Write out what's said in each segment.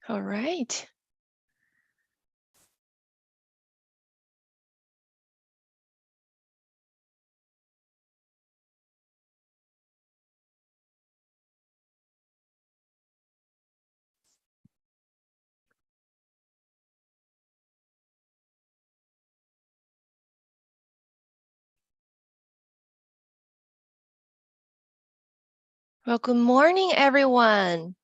All right. Well, good morning, everyone.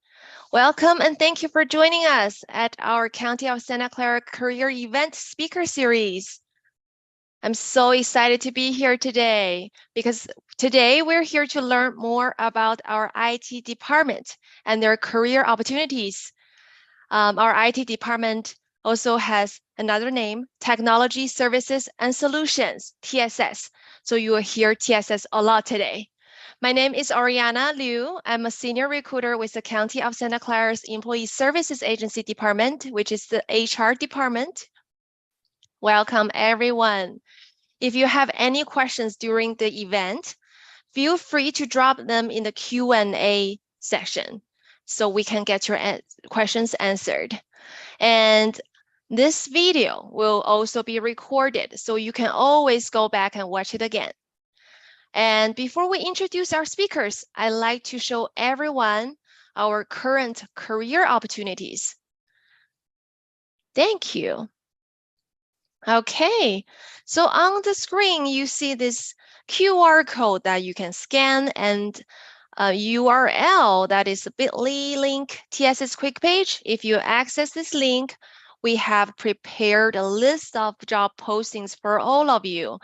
Welcome and thank you for joining us at our County of Santa Clara Career Event Speaker Series. I'm so excited to be here today because today we're here to learn more about our IT department and their career opportunities. Our IT department also has another name, Technology Services and Solutions, TSS. So you will hear TSS a lot today. My name is Oriana Liu. I'm a senior recruiter with the County of Santa Clara's Employee Services Agency Department, which is the HR department. Welcome, everyone. If you have any questions during the event, feel free to drop them in the Q&A session so we can get your questions answered. And this video will also be recorded, so you can always go back and watch it again. And before we introduce our speakers, I'd like to show everyone our current career opportunities. Thank you. Okay, so on the screen, you see this QR code that you can scan and a URL that is a bit.ly link TSS quick page. If you access this link, we have prepared a list of job postings for all of you.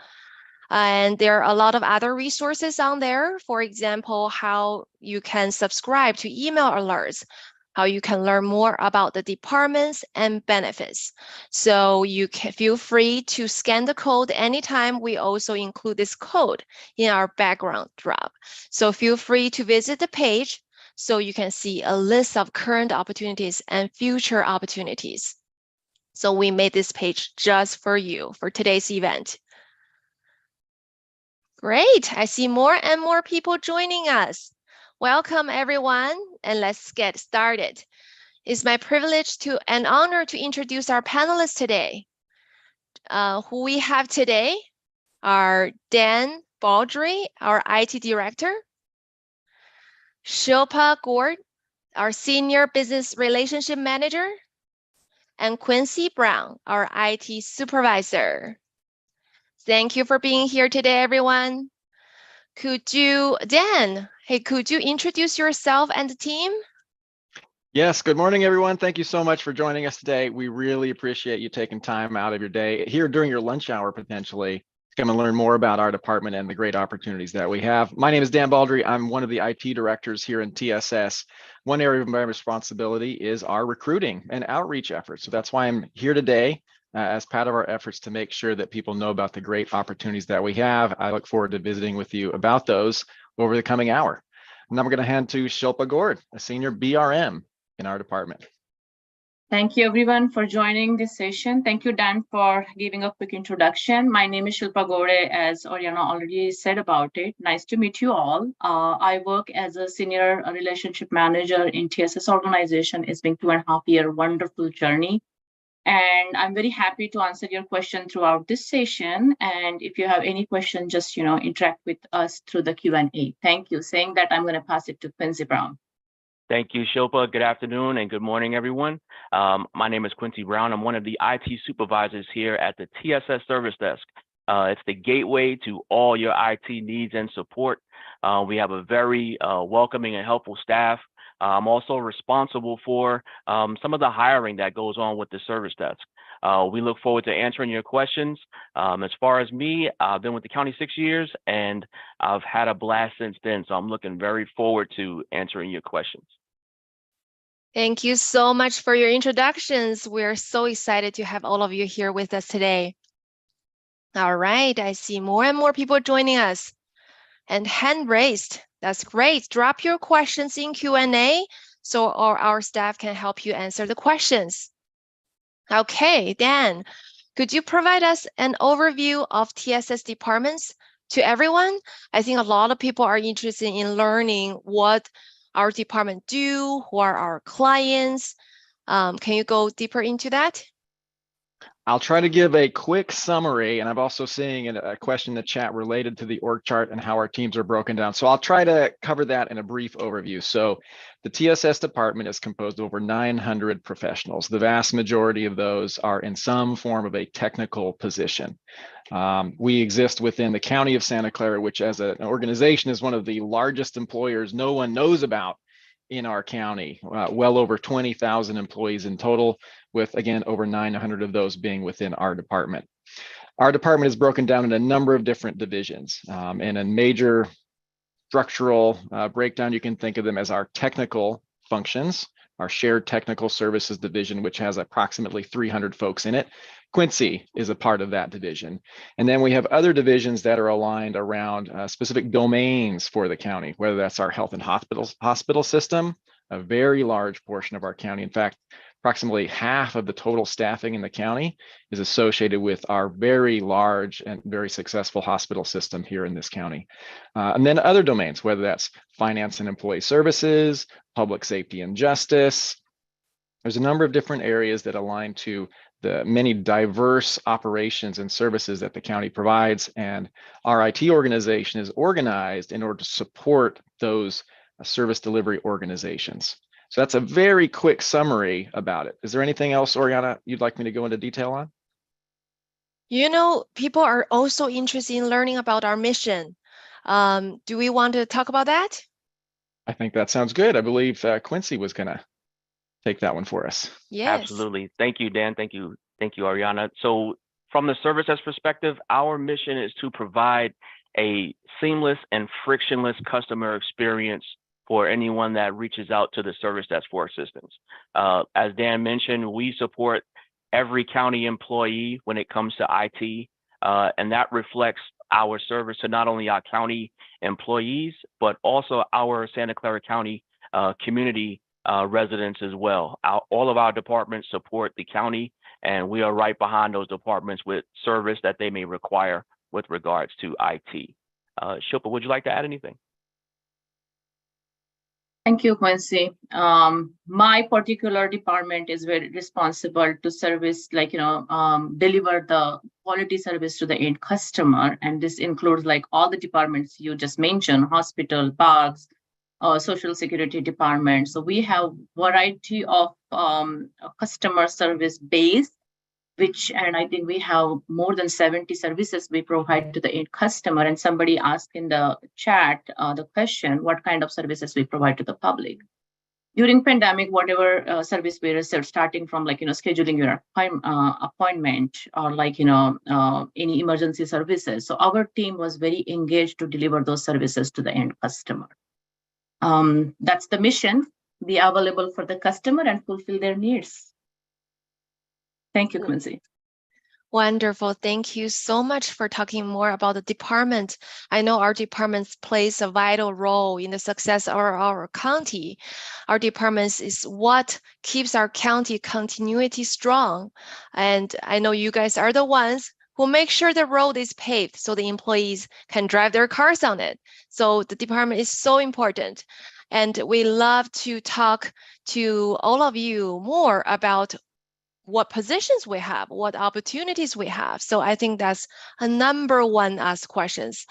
And there are a lot of other resources on there. For example, how you can subscribe to email alerts, how you can learn more about the departments and benefits. So you can feel free to scan the code anytime. We also include this code in our background drop. So feel free to visit the page so you can see a list of current opportunities and future opportunities. So we made this page just for you for today's event. Great, I see more and more people joining us. Welcome everyone, and let's get started. It's my privilege and honor to introduce our panelists today. Who we have today are Dan Baldree, our IT Director, Shilpa Gorde, our Senior Business Relationship Manager, and Quincy Brown, our IT Supervisor. Thank you for being here today, everyone. Dan, could you introduce yourself and the team? Yes, good morning, everyone. Thank you so much for joining us today. We really appreciate you taking time out of your day here during your lunch hour, potentially, to come and learn more about our department and the great opportunities that we have. My name is Dan Baldree. I'm one of the IT directors here in TSS. One area of my responsibility is our recruiting and outreach efforts. So that's why I'm here today as part of our efforts to make sure that people know about the great opportunities that we have. I look forward to visiting with you about those over the coming hour. And I'm going to hand to Shilpa Gorde, a senior BRM in our department. Thank you everyone for joining this session. Thank you, Dan, for giving a quick introduction. My name is Shilpa Gorde, as Oriana already said about it. Nice to meet you all. I work as a senior relationship manager in TSS organization. It's been 2.5 year wonderful journey. And I'm very happy to answer your question throughout this session. And if you have any question, just interact with us through the Q&A. Thank you. Saying that, I'm going to pass it to Quincy Brown. Thank you, Shilpa. Good afternoon and good morning, everyone. My name is Quincy Brown. I'm one of the IT supervisors here at the TSS Service Desk. It's the gateway to all your IT needs and support. We have a very welcoming and helpful staff. I'm also responsible for some of the hiring that goes on with the service desk. We look forward to answering your questions. As far as me, I've been with the county 6 years and I've had a blast since then. So I'm looking very forward to answering your questions. Thank you so much for your introductions. We're so excited to have all of you here with us today. All right, I see more and more people joining us. And hand raised, that's great. Drop your questions in Q&A so our staff can help you answer the questions. Okay, Dan, could you provide us an overview of TSS departments to everyone? I think a lot of people are interested in learning what our department do, who are our clients. Can you go deeper into that? I'll try to give a quick summary, and I'm also seeing a question in the chat related to the org chart and how our teams are broken down. So I'll try to cover that in a brief overview. So the TSS department is composed of over 900 professionals. The vast majority of those are in some form of a technical position. We exist within the county of Santa Clara, which as an organization is one of the largest employers no one knows about in our county, well over 20,000 employees in total, with again, over 900 of those being within our department. Our department is broken down in a number of different divisions. In a major structural breakdown, you can think of them as our technical functions, our shared technical services division, which has approximately 300 folks in it. Quincy is a part of that division. And then we have other divisions that are aligned around specific domains for the county, whether that's our health and hospital system, a very large portion of our county. In fact, approximately half of the total staffing in the county is associated with our very large and very successful hospital system here in this county. And then other domains, whether that's finance and employee services, public safety and justice. There's a number of different areas that align to the many diverse operations and services that the county provides, and our IT organization is organized in order to support those service delivery organizations. So that's a very quick summary about it. Is there anything else, Oriana, you'd like me to go into detail on? You know, people are also interested in learning about our mission. Do we want to talk about that? I think that sounds good. I believe Quincy was going to take that one for us. Yes. Absolutely. Thank you, Dan. Thank you, Ariana. So from the service desk perspective, our mission is to provide a seamless and frictionless customer experience for anyone that reaches out to the service desk for assistance. As Dan mentioned, we support every county employee when it comes to IT, and that reflects our service to not only our county employees, but also our Santa Clara County community residents as well. All of our departments support the county, and we are right behind those departments with service that they may require with regards to IT. Shilpa, would you like to add anything? Thank you, Quincy. My particular department is very responsible to service, deliver the quality service to the end customer. And this includes like all the departments you just mentioned, hospital, parks, social security department. So we have variety of customer service base, and I think we have more than 70 services we provide to the end customer. And somebody asked in the chat the question, what kind of services we provide to the public? During pandemic, whatever service we received, starting from scheduling your appointment or any emergency services. So our team was very engaged to deliver those services to the end customer. That's the mission, be available for the customer and fulfill their needs. Thank you, Quincy. Wonderful. Thank you so much for talking more about the department. I know our department plays a vital role in the success of our county. Our department is what keeps our county continuity strong. And I know you guys are the ones who make sure the road is paved so the employees can drive their cars on it. So the department is so important. And we love to talk to all of you more about what positions we have, what opportunities we have. So I think that's a number one asked questions.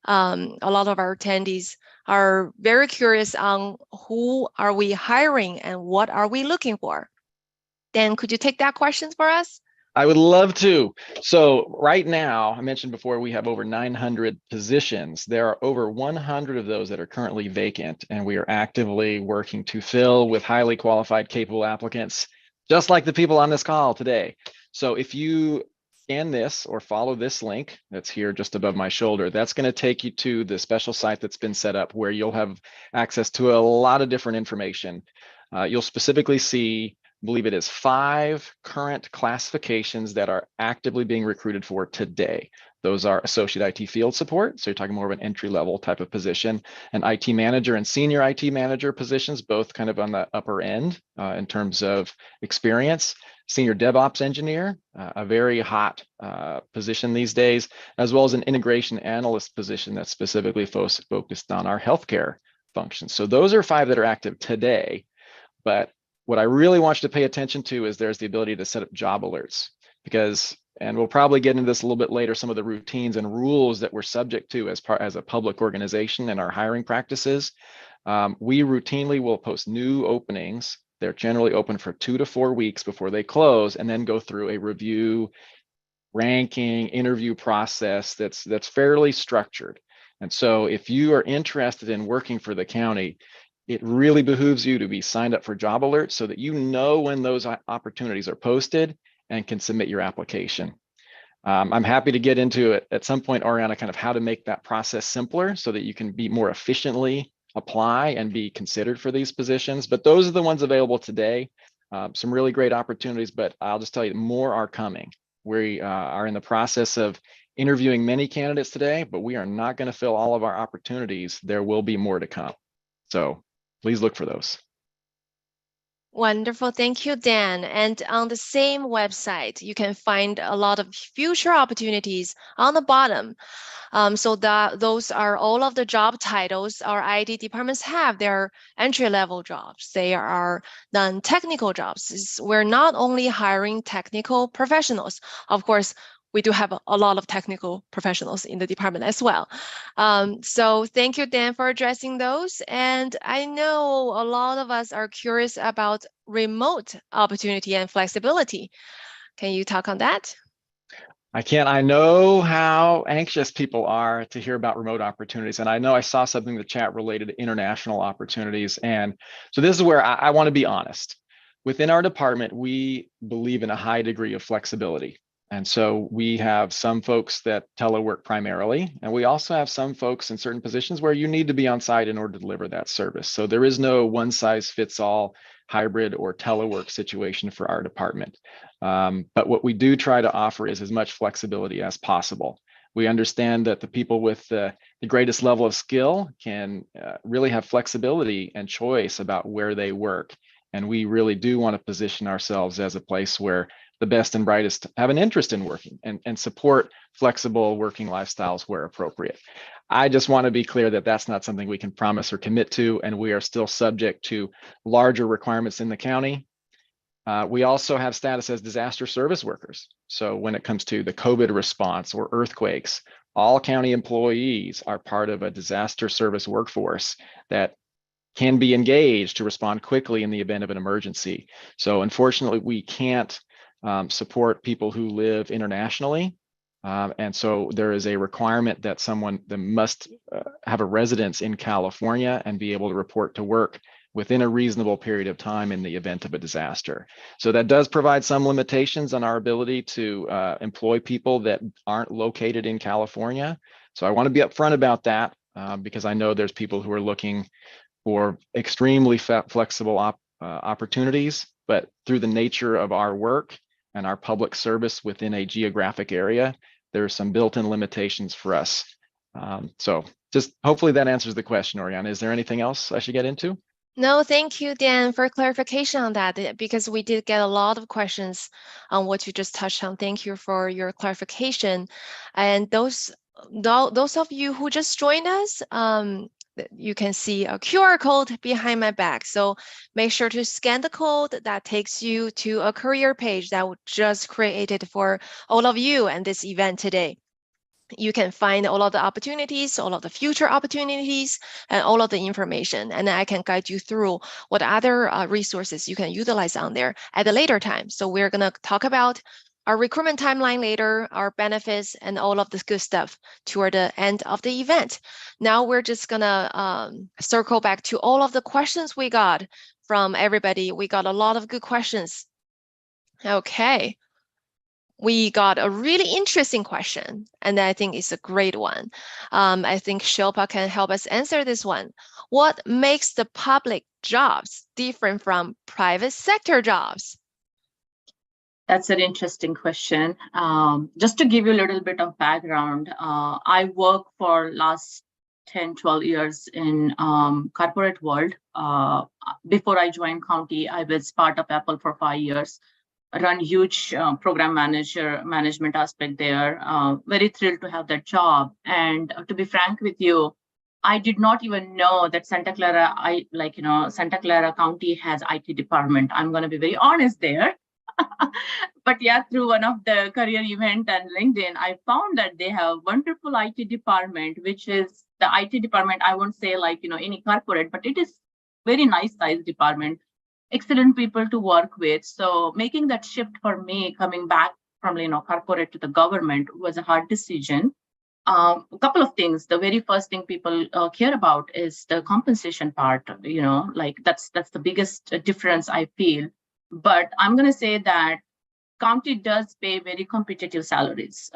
A lot of our attendees are very curious on who are we hiring and what are we looking for. Dan, could you take that question for us? I would love to. So right now, I mentioned before, we have over 900 positions. There are over 100 of those that are currently vacant, and we are actively working to fill with highly qualified, capable applicants, just like the people on this call today. So if you scan this or follow this link that's here just above my shoulder, that's going to take you to the special site that's been set up where you'll have access to a lot of different information. You'll specifically see, I believe it is 5 current classifications that are actively being recruited for today. Those are associate IT field support, so you're talking more of an entry-level type of position, an IT manager and senior IT manager positions, both kind of on the upper end in terms of experience. Senior DevOps engineer, a very hot position these days, as well as an integration analyst position that's specifically focused on our healthcare functions. So those are 5 that are active today, but What I really want you to pay attention to is there's the ability to set up job alerts, because, and we'll probably get into this a little bit later, some of the routines and rules that we're subject to as a public organization and our hiring practices. We routinely will post new openings. They're generally open for 2 to 4 weeks before they close, and then go through a review, ranking, interview process that's fairly structured. And so if you are interested in working for the county, it really behooves you to be signed up for job alerts so that you know when those opportunities are posted and can submit your application. I'm happy to get into it at some point, Ariana, kind of how to make that process simpler so that you can be more efficiently apply and be considered for these positions. But those are the ones available today. Some really great opportunities, but I'll just tell you, more are coming. We are in the process of interviewing many candidates today, but we are not going to fill all of our opportunities. There will be more to come. So please look for those. Wonderful. Thank you, Dan. And on the same website, you can find a lot of future opportunities on the bottom. So those are all of the job titles our IT departments have. They're entry-level jobs. They are non-technical jobs. We're not only hiring technical professionals. Of course, we do have a lot of technical professionals in the department as well. So thank you, Dan, for addressing those. And I know a lot of us are curious about remote opportunity and flexibility. Can you talk on that? I know how anxious people are to hear about remote opportunities. And I know I saw something in the chat related to international opportunities. And so this is where I want to be honest. Within our department, we believe in a high degree of flexibility. And so we have some folks that telework primarily, and we also have some folks in certain positions where you need to be on site in order to deliver that service. So there is no one size fits all hybrid or telework situation for our department. But what we do try to offer is as much flexibility as possible. We understand that the people with the greatest level of skill can really have flexibility and choice about where they work. And we really do want to position ourselves as a place where the best and brightest have an interest in working and support flexible working lifestyles where appropriate. I just want to be clear that that's not something we can promise or commit to, and we are still subject to larger requirements in the county. We also have status as disaster service workers. So when it comes to the COVID response or earthquakes, all county employees are part of a disaster service workforce that can be engaged to respond quickly in the event of an emergency. So unfortunately, we can't support people who live internationally. And so there is a requirement that someone that must have a residence in California and be able to report to work within a reasonable period of time in the event of a disaster. So that does provide some limitations on our ability to employ people that aren't located in California. So I want to be upfront about that because I know there's people who are looking for extremely flexible opportunities, but through the nature of our work and our public service within a geographic area, there are some built-in limitations for us. So just hopefully that answers the question, Oriana. Is there anything else I should get into? No, thank you, Dan, for clarification on that, because we did get a lot of questions on what you just touched on. Thank you for your clarification. And those of you who just joined us, you can see a QR code behind my back. So make sure to scan the code that takes you to a career page that was just created for all of you and this event today. You can find all of the opportunities, all of the future opportunities, and all of the information. And I can guide you through what other resources you can utilize on there at a later time. So we're going to talk about our recruitment timeline later, our benefits, and all of this good stuff toward the end of the event. Now we're just going to circle back to all of the questions we got from everybody. We got a lot of good questions. Okay. We got a really interesting question, and I think it's a great one. I think Shilpa can help us answer this one. What makes the public jobs different from private sector jobs? That's an interesting question. Just to give you a little bit of background, I worked for last 10, 12 years in corporate world. Before I joined county, I was part of Apple for 5 years. Run huge program management aspect there. Very thrilled to have that job. And to be frank with you, I did not even know that Santa Clara, Santa Clara County has IT department. I'm going to be very honest there. But yeah, through one of the career event and LinkedIn, I found that they have wonderful IT department, which is the IT department. I won't say any corporate, but it is very nice size department, excellent people to work with. So making that shift for me, coming back from corporate to the government, was a hard decision. A couple of things. The very first thing people care about is the compensation part. That's the biggest difference I feel. But I'm going to say that county does pay very competitive salaries.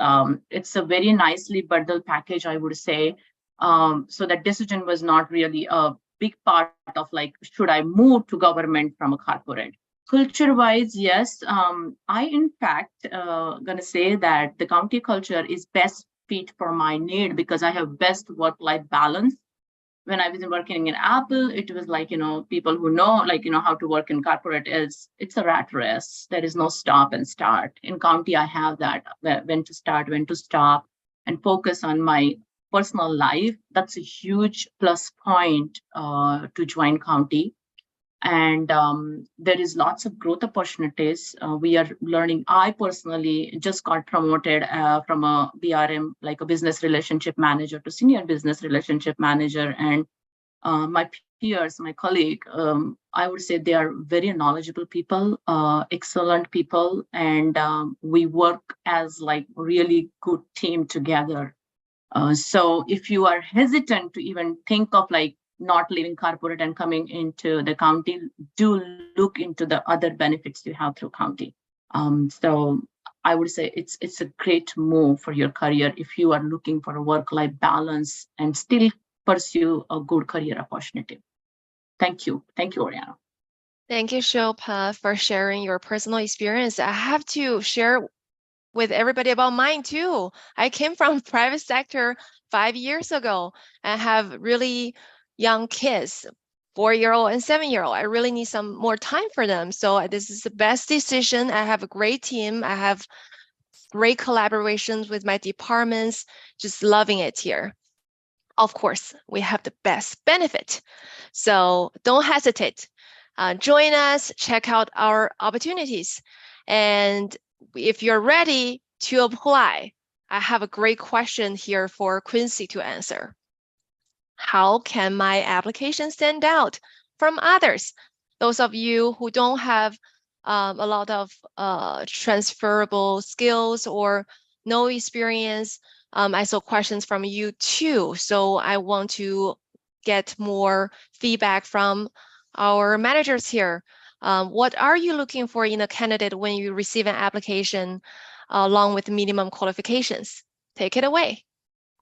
It's a very nicely bundled package, I would say. So that decision was not really a big part of should I move to government from a corporate? Culture-wise, yes. I in fact gonna say that the county culture is best fit for my need because I have best work-life balance. When I was working in Apple, it was people who know how to work in corporate it's a rat race. There is no stop and start. In county, I have that, when to start, when to stop, and focus on my personal life. That's a huge plus point to join county. And there is lots of growth opportunities. We are learning. I personally just got promoted from a BRM, like a business relationship manager, to senior business relationship manager. And my peers, my colleague, I would say they are very knowledgeable people, excellent people, and we work as really good team together. So if you are hesitant to even think of not leaving corporate and coming into the county, do look into the other benefits you have through county. So I would say it's a great move for your career if you are looking for a work-life balance and still pursue a good career opportunity. Thank you. Thank you, Oriana. Thank you, Shilpa, for sharing your personal experience. I have to share with everybody about mine too. I came from private sector 5 years ago and have really young kids, 4-year-old and 7-year-old. I really need some more time for them. So this is the best decision. I have a great team. I have great collaborations with my departments, just loving it here. Of course, we have the best benefit. So don't hesitate. Join us, check out our opportunities. And if you're ready to apply, I have a great question here for Quincy to answer. How can my application stand out from others? Those of you who don't have a lot of transferable skills or no experience, I saw questions from you too. So I want to get more feedback from our managers here. What are you looking for in a candidate when you receive an application along with minimum qualifications? Take it away.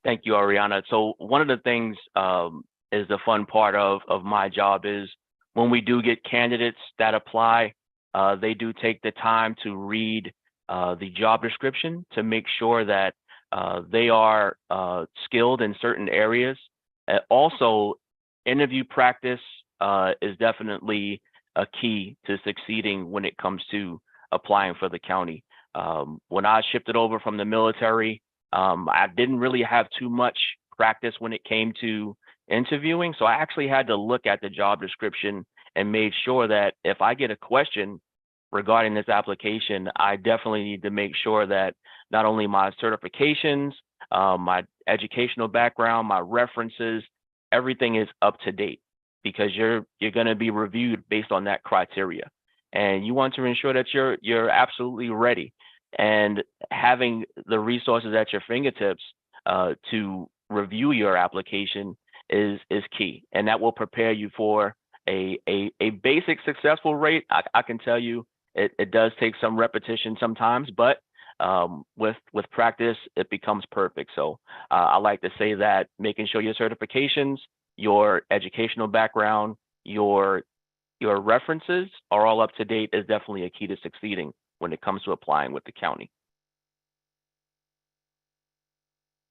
Thank you, Ariana. So one of the things is the fun part of my job is when we do get candidates that apply, they do take the time to read the job description to make sure that they are skilled in certain areas. Also, interview practice is definitely a key to succeeding when it comes to applying for the county. When I shifted over from the military, I didn't really have too much practice when it came to interviewing. So I actually had to look at the job description and made sure that if I get a question regarding this application, I definitely need to make sure that not only my certifications, my educational background, my references, everything is up to date, because you're going to be reviewed based on that criteria. And you want to ensure that you're absolutely ready. And having the resources at your fingertips to review your application is key, and that will prepare you for a basic successful rate. I can tell you it does take some repetition sometimes, but with practice it becomes perfect. So I like to say that making sure your certifications, your educational background, your references are all up to date is definitely a key to succeeding when it comes to applying with the county.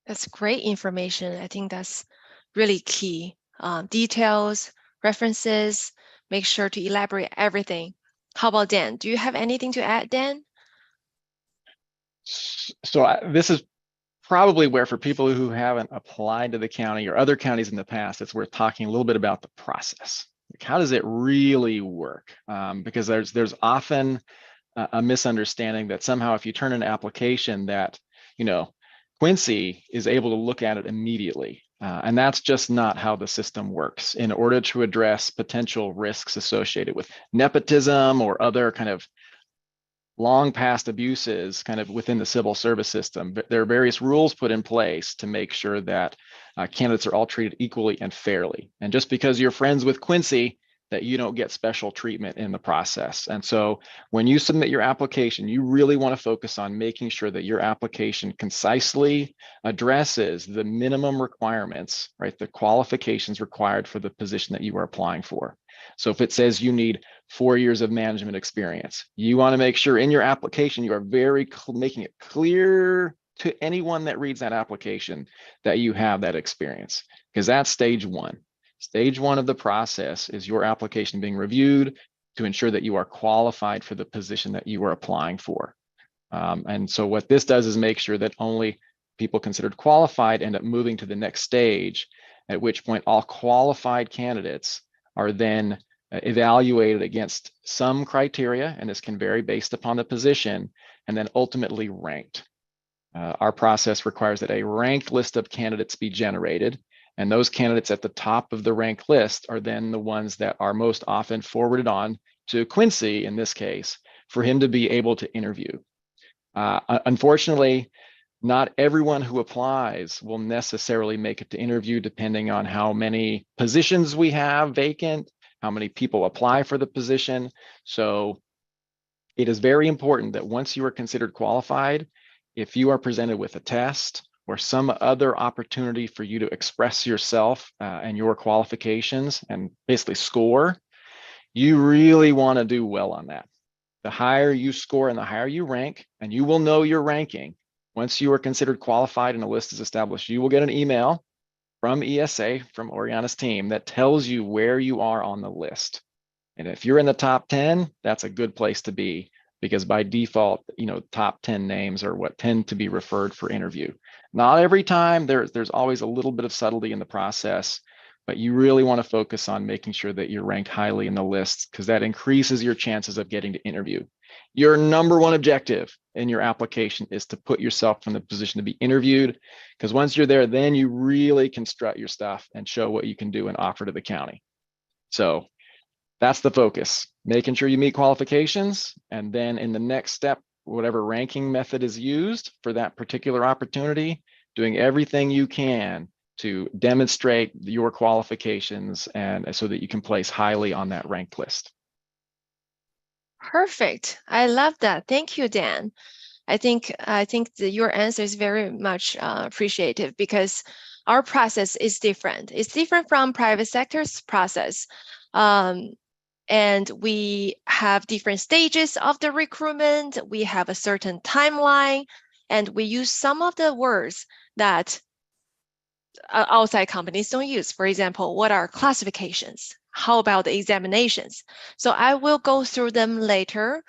That's great information. I think that's really key. Details, references, make sure to elaborate everything. How about Dan? Do you have anything to add, Dan? So this is probably where, for people who haven't applied to the county or other counties in the past, it's worth talking a little bit about the process. Like, how does it really work? Because there's often a misunderstanding that somehow if you turn an application that, Quincy is able to look at it immediately. And that's just not how the system works. In order to address potential risks associated with nepotism or other kind of long past abuses kind of within the civil service system, but there are various rules put in place to make sure that candidates are all treated equally and fairly. And just because you're friends with Quincy, that you don't get special treatment in the process. And so when you submit your application, you really want to focus on making sure that your application concisely addresses the minimum requirements, right? The qualifications required for the position that you are applying for. So if it says you need 4 years of management experience, you want to make sure in your application, you are making it clear to anyone that reads that application that you have that experience, because that's stage one. Stage one of the process is your application being reviewed to ensure that you are qualified for the position that you are applying for. And so what this does is make sure that only people considered qualified end up moving to the next stage, at which point all qualified candidates are then evaluated against some criteria, and this can vary based upon the position, and then ultimately ranked. Our process requires that a ranked list of candidates be generated, and those candidates at the top of the ranked list are then the ones that are most often forwarded on to Quincy, in this case, for him to be able to interview. Unfortunately, not everyone who applies will necessarily make it to interview, depending on how many positions we have vacant, how many people apply for the position. So it is very important that once you are considered qualified, if you are presented with a test or some other opportunity for you to express yourself and your qualifications and basically score, you really want to do well on that. The higher you score and the higher you rank, and you will know your ranking. Once you are considered qualified and a list is established, you will get an email from ESA, from Oriana's team, that tells you where you are on the list. And if you're in the top 10, that's a good place to be, because by default, top 10 names are what tend to be referred for interview. Not every time, there's always a little bit of subtlety in the process, but you really want to focus on making sure that you're ranked highly in the lists, because that increases your chances of getting to interview. Your number one objective in your application is to put yourself in the position to be interviewed, because once you're there, then you really can strut your stuff and show what you can do and offer to the county. So that's the focus, making sure you meet qualifications, and then in the next step, whatever ranking method is used for that particular opportunity, doing everything you can to demonstrate your qualifications and so that you can place highly on that ranked list. Perfect. I love that. Thank you, Dan. I think your answer is very much appreciated, because our process is different. It's different from private sector's process. And we have different stages of the recruitment. We have a certain timeline, and we use some of the words that outside companies don't use. For example, what are classifications? How about the examinations? So I will go through them later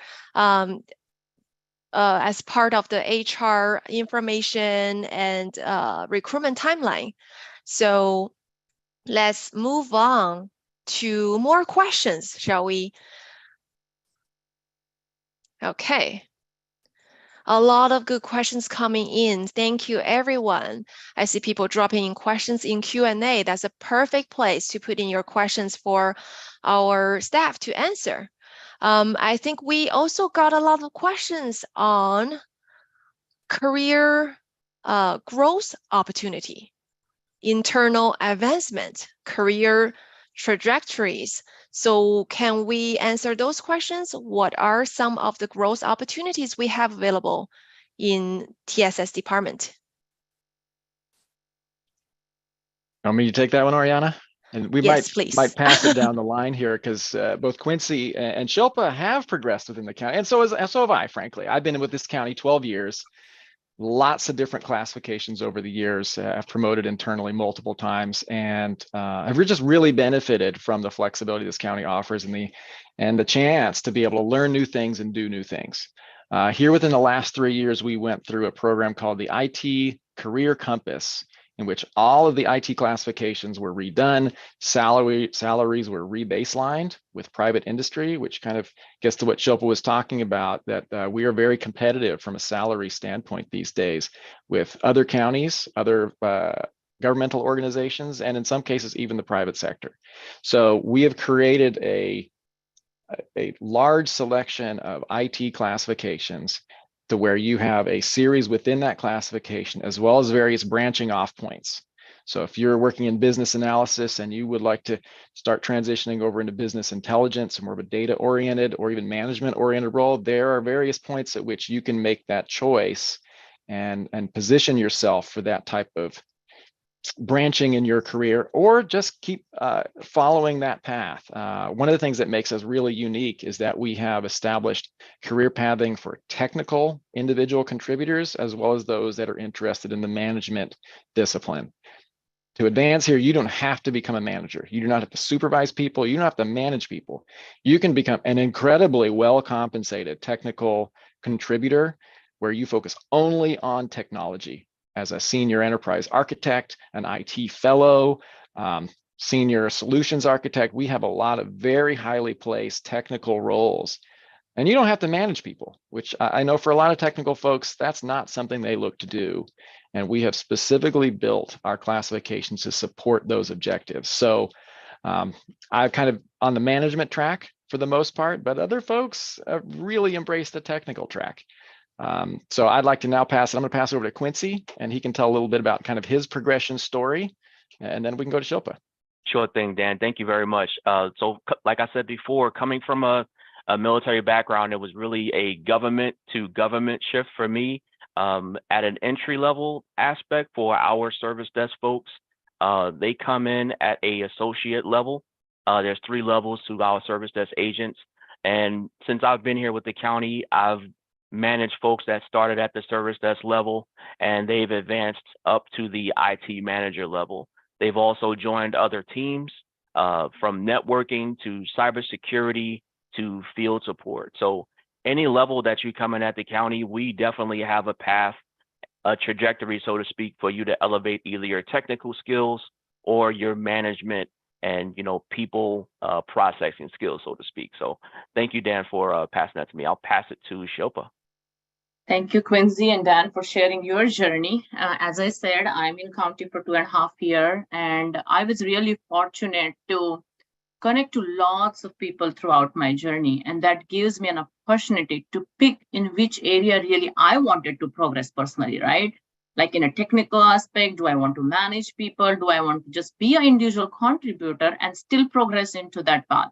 as part of the HR information and recruitment timeline. So let's move on to more questions, shall we? Okay. A lot of good questions coming in. Thank you, everyone. I see people dropping in questions in Q&A. That's a perfect place to put in your questions for our staff to answer. I think we also got a lot of questions on career growth opportunity, internal advancement, career trajectories. So can we answer those questions? What are some of the growth opportunities we have available in TSS department? Want me to take that one, Oriana? And we Yes, please. might pass it down the line here, because both Quincy and Shilpa have progressed within the county, and so have I, frankly. I've been with this county 12 years. Lots of different classifications over the years. I've promoted internally multiple times, and I've just really benefited from the flexibility this county offers and the chance to be able to learn new things and do new things. Here within the last 3 years, we went through a program called the IT career compass in which all of the IT classifications were redone, salaries were rebaselined with private industry, which kind of gets to what Shilpa was talking about, that we are very competitive from a salary standpoint these days with other counties, other governmental organizations, and in some cases, even the private sector. So we have created a large selection of IT classifications to where you have a series within that classification, as well as various branching off points. So if you're working in business analysis and you would like to start transitioning over into business intelligence, more of a data-oriented or even management-oriented role, there are various points at which you can make that choice and position yourself for that type of branching in your career, or just keep following that path. One of the things that makes us really unique is that we have established career pathing for technical individual contributors, as well as those that are interested in the management discipline. To advance here, you don't have to become a manager. You do not have to supervise people. You don't have to manage people. You can become an incredibly well-compensated technical contributor where you focus only on technology. As a senior enterprise architect, an IT fellow, senior solutions architect, we have a lot of very highly placed technical roles. And you don't have to manage people, which I know for a lot of technical folks, that's not something they look to do. And we have specifically built our classifications to support those objectives. So I've kind of on the management track for the most part, but other folks really embrace the technical track. So I'd like to now I'm going to pass it over to Quincy, and he can tell a little bit about kind of his progression story, and then we can go to Shilpa. Sure thing, Dan. Thank you very much. So like I said before, coming from a military background, it was really a government to government shift for me. At an entry level aspect for our service desk folks, they come in at a associate level. There's 3 levels to our service desk agents. And since I've been here with the county, I've managed folks that started at the service desk level, and they've advanced up to the IT manager level. They've also joined other teams from networking to cybersecurity to field support. So any level that you come in at the county, we definitely have a path, a trajectory, so to speak, for you to elevate either your technical skills or your management and people processing skills, so to speak. So thank you, Dan, for passing that to me. I'll pass it to Shilpa. Thank you, Quincy and Dan, for sharing your journey. As I said, I'm in county for 2.5 years, and I was really fortunate to connect to lots of people throughout my journey. And that gives me an opportunity to pick in which area really I wanted to progress personally, right? Like in a technical aspect, do I want to manage people? Do I want to just be an individual contributor and still progress into that path?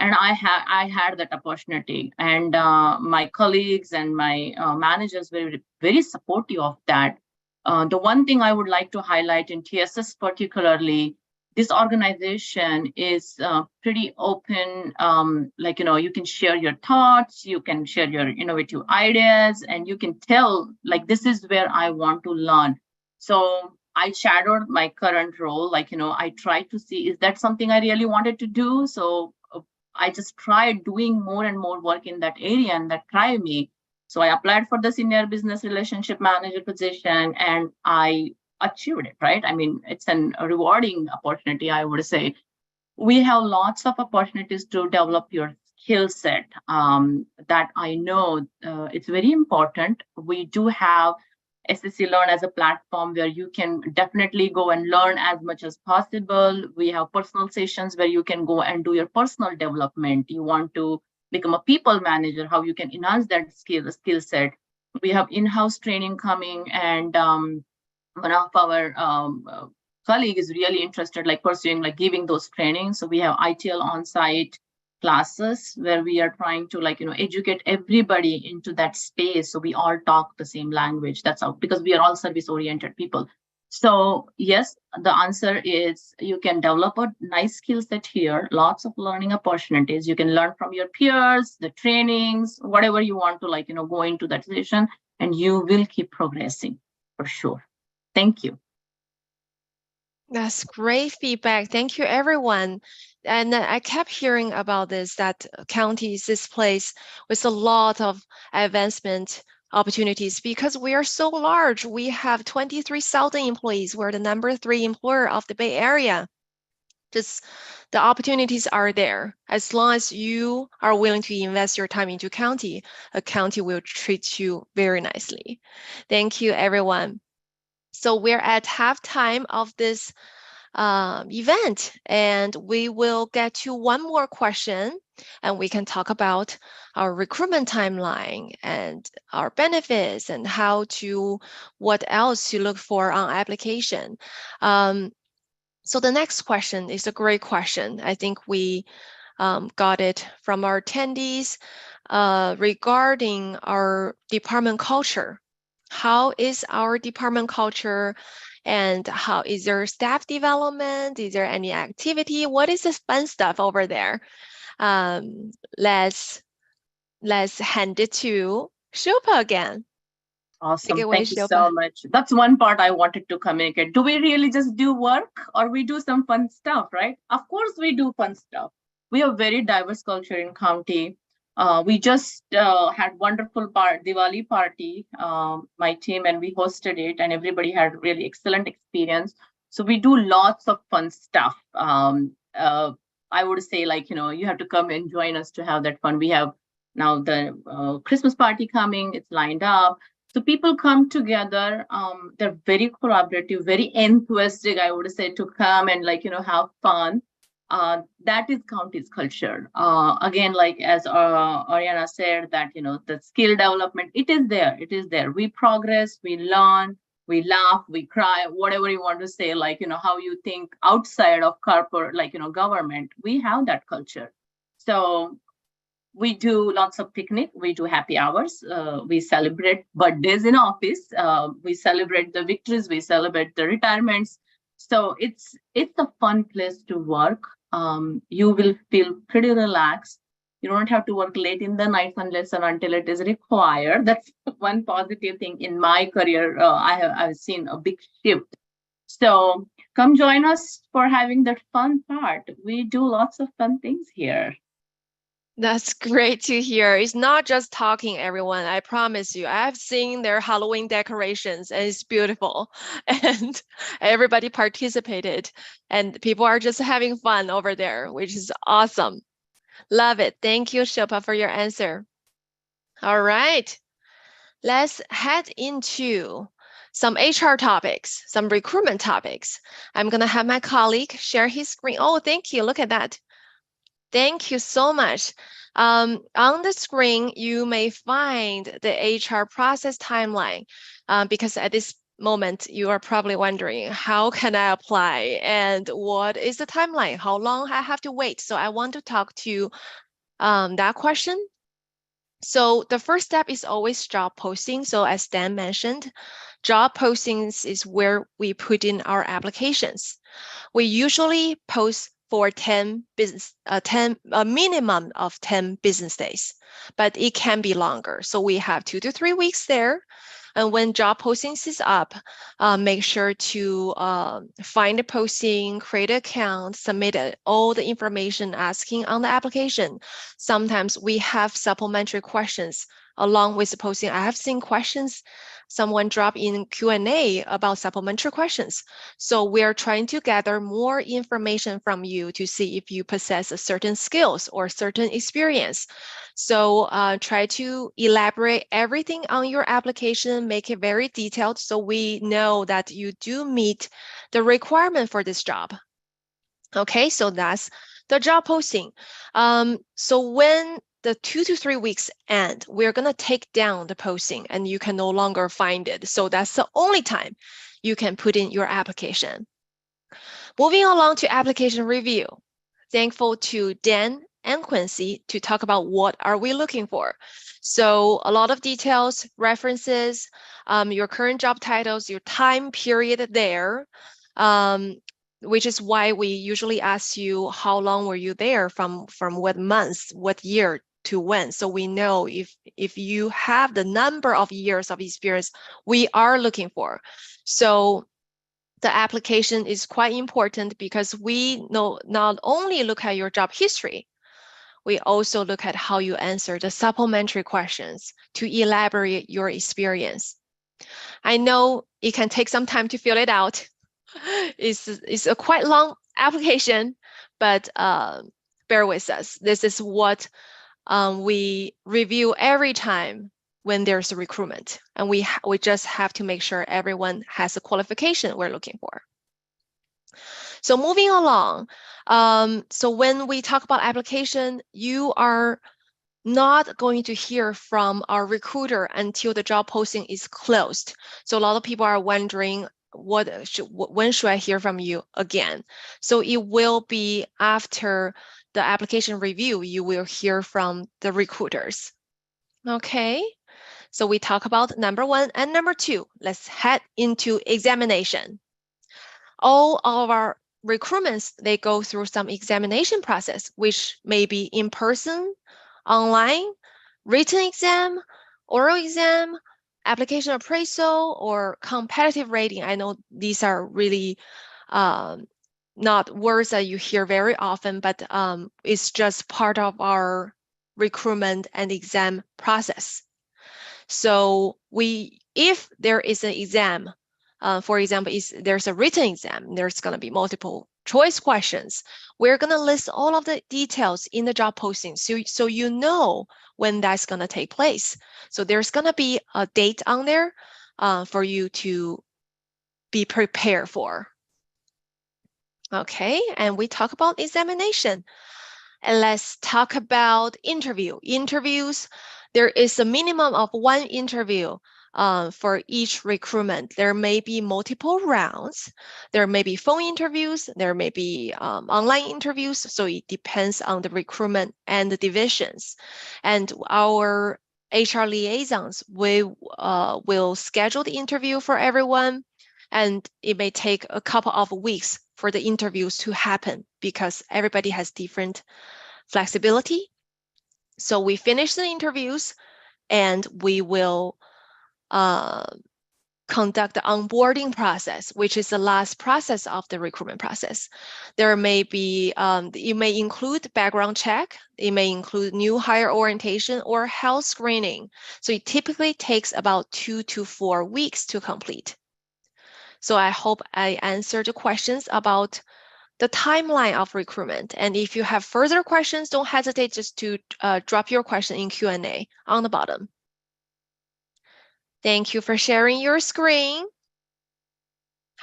And I had that opportunity, and my colleagues and my managers were very supportive of that. The one thing I would like to highlight in TSS particularly, this organization is pretty open. You can share your thoughts, you can share your innovative ideas, and you can tell this is where I want to learn. So I shadowed my current role. I tried to see, is that something I really wanted to do? So I just tried doing more and more work in that area, and that tried me. So I applied for the senior business relationship manager position, and I achieved it, right? I mean, it's a rewarding opportunity, I would say. We have lots of opportunities to develop your skill set that I know it's very important. We do have SSC Learn as a platform where you can definitely go and learn as much as possible. We have personal sessions where you can go and do your personal development. You want to become a people manager, how you can enhance that skill set. We have in-house training coming, and one of our colleague is really interested, pursuing, giving those trainings. So we have ITL on-site classes where we are trying to educate everybody into that space, so we all talk the same language. That's how, because we are all service-oriented people. So yes, the answer is you can develop a nice skill set here, lots of learning opportunities. You can learn from your peers, the trainings, whatever you want to go into that session, and you will keep progressing for sure. Thank you. That's great feedback. Thank you, everyone. And I kept hearing about this, that county is this place with a lot of advancement opportunities because we are so large. We have 23,000 employees. We're the number 3 employer of the Bay Area. Just the opportunities are there. As long as you are willing to invest your time into county, a county will treat you very nicely. Thank you, everyone. So we're at halftime of this event, and we will get to one more question, and we can talk about our recruitment timeline and our benefits and what else to look for on application. So the next question is a great question. I think we got it from our attendees regarding our department culture. How is our department culture, and how is there staff development? Is there any activity? What is the fun stuff over there? Let's hand it to Shilpa again. Awesome. Take it away, Thank you Shilpa. so much. That's one part I wanted to communicate. Do we really just do work, or we do some fun stuff, right? Of course, we do fun stuff. We have very diverse culture in county. We just had wonderful Diwali party, my team, and we hosted it, and everybody had really excellent experience. So we do lots of fun stuff. I would say, like, you have to come and join us to have that fun. We have now the Christmas party coming. It's lined up. So people come together. They're very collaborative, very enthusiastic, I would say, to come and have fun. That is county's culture. Again, like as Ariana said, that the skill development, it is there. It is there. We progress, we learn, we laugh, we cry, whatever you want to say. How you think outside of corporate, government, we have that culture. So we do lots of picnic. We do happy hours. We celebrate birthdays in office. We celebrate the victories. We celebrate the retirements. So it's a fun place to work. You will feel pretty relaxed. You don't have to work late in the night unless and until it is required. That's one positive thing in my career. I've seen a big shift. So come join us for having that fun part. We do lots of fun things here. That's great to hear. It's not just talking, everyone. I promise you. I've seen their Halloween decorations, and it's beautiful. And everybody participated, and people are just having fun over there, which is awesome. Love it. Thank you, Shilpa, for your answer. All right. Let's head into some HR topics, some recruitment topics. I'm going to have my colleague share his screen. Oh, thank you. Look at that. Thank you so much. On the screen, you may find the HR process timeline because at this moment, you are probably wondering, how can I apply and what is the timeline? How long I have to wait? So I want to talk to that question. So the first step is always job posting. So as Dan mentioned, job postings is where we put in our applications. We usually post for a minimum of 10 business days, but it can be longer. So we have 2 to 3 weeks there. And when job postings is up, make sure to find the posting, create an account, submit all the information asking on the application. Sometimes we have supplementary questions along with the posting. I have seen questions, someone drop in Q&A about supplementary questions. So we're trying to gather more information from you to see if you possess a certain skills or certain experience. So try to elaborate everything on your application, make it very detailed so we know that you do meet the requirement for this job. Okay, so that's the job posting. So when the 2 to 3 weeks end, we're going to take down the posting and you can no longer find it. So that's the only time you can put in your application. Moving along to application review. Thankful to Dan and Quincy to talk about what are we looking for. So a lot of details, references, your current job titles, your time period there, which is why we usually ask you how long were you there, from what months, what year to when, so we know if you have the number of years of experience we are looking for. So the application is quite important because we know not only look at your job history, we also look at how you answer the supplementary questions to elaborate your experience. I know it can take some time to fill it out. It's a quite long application, but bear with us. This is what we review every time when there's a recruitment, and we just have to make sure everyone has the qualification we're looking for. So moving along, so when we talk about application, you are not going to hear from our recruiter until the job posting is closed. So a lot of people are wondering, when should I hear from you again? So it will be after the application review, you will hear from the recruiters. Okay, so we talk about number 1 and number 2. Let's head into examination. All of our recruitments, they go through some examination process, which may be in person, online, written exam, oral exam, application appraisal, or competitive rating. I know these are really not words that you hear very often, but it's just part of our recruitment and exam process. So if there is an exam, for example, there's a written exam, there's going to be multiple choice questions. We're going to list all of the details in the job posting, so you know when that's going to take place. So there's going to be a date on there for you to be prepared for. Okay, and we talk about examination. And let's talk about interviews. There is a minimum of 1 interview for each recruitment. There may be multiple rounds. There may be phone interviews. There may be online interviews. So it depends on the recruitment and the divisions. And our HR liaisons will schedule the interview for everyone. And it may take a couple of weeks for the interviews to happen because everybody has different flexibility. So we finish the interviews and we will conduct the onboarding process, which is the last process of the recruitment process. There may be, it may include background check, it may include new hire orientation or health screening. So it typically takes about 2 to 4 weeks to complete. So I hope I answered the questions about the timeline of recruitment. And if you have further questions, don't hesitate just to drop your question in Q&A on the bottom. Thank you for sharing your screen.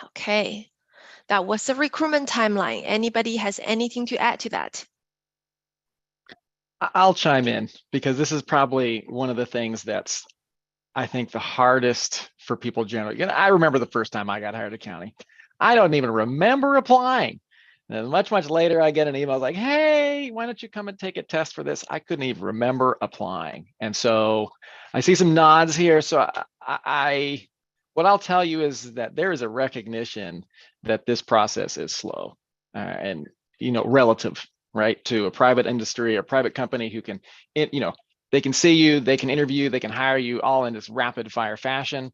Okay, that was the recruitment timeline. Anybody has anything to add to that? I'll chime in because this is probably one of the things that's, I think, the hardest for people generally. I remember the first time I got hired at county. I don't even remember applying. And much later, I get an email like, hey, why don't you come and take a test for this? I couldn't even remember applying. And so I see some nods here. So what I'll tell you is that there is a recognition that this process is slow and, relative, right, to a private industry or private company who can, they can see you, they can interview, they can hire you all in this rapid fire fashion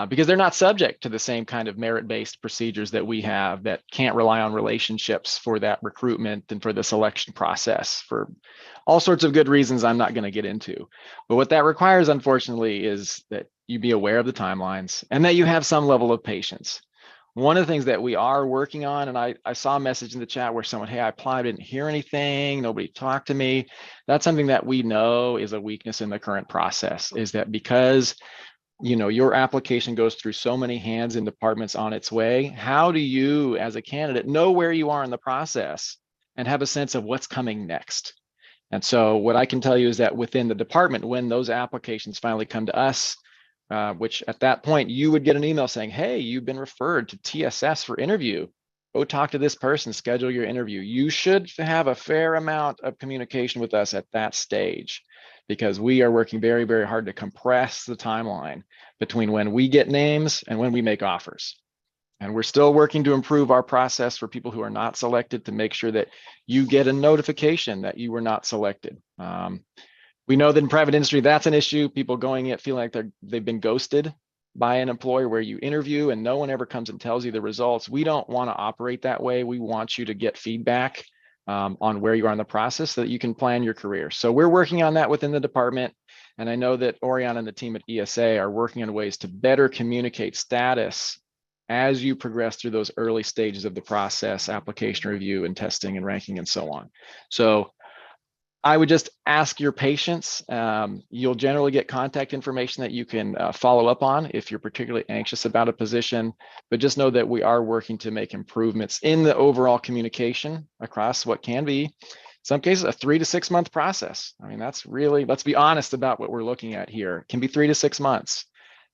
because they're not subject to the same kind of merit-based procedures that we have that can't rely on relationships for that recruitment and for the selection process for all sorts of good reasons I'm not going to get into. But what that requires, unfortunately, is that you be aware of the timelines and that you have some level of patience. One of the things that we are working on, and I saw a message in the chat where someone, hey, I applied, didn't hear anything, nobody talked to me. That's something that we know is a weakness in the current process, is that because your application goes through so many hands and departments on its way, how do you as a candidate know where you are in the process and have a sense of what's coming next? And so what I can tell you is that within the department, when those applications finally come to us, which at that point you would get an email saying, hey, you've been referred to TSS for interview. Go talk to this person, schedule your interview. You should have a fair amount of communication with us at that stage because we are working very, very hard to compress the timeline between when we get names and when we make offers. And we're still working to improve our process for people who are not selected to make sure that you get a notification that you were not selected. We know that in private industry, that's an issue. People going in feeling like they've been ghosted by an employer where you interview and no one ever comes and tells you the results. We don't want to operate that way. We want you to get feedback on where you are in the process so that you can plan your career. So we're working on that within the department. And I know that Oriana and the team at ESA are working on ways to better communicate status as you progress through those early stages of the process, application review and testing and ranking and so on. So I would just ask your patience. You'll generally get contact information that you can follow up on if you're particularly anxious about a position, but just know that we are working to make improvements in the overall communication across what can be, in some cases, a 3 to 6 month process. I mean, that's really, let's be honest about what we're looking at here. It can be 3 to 6 months,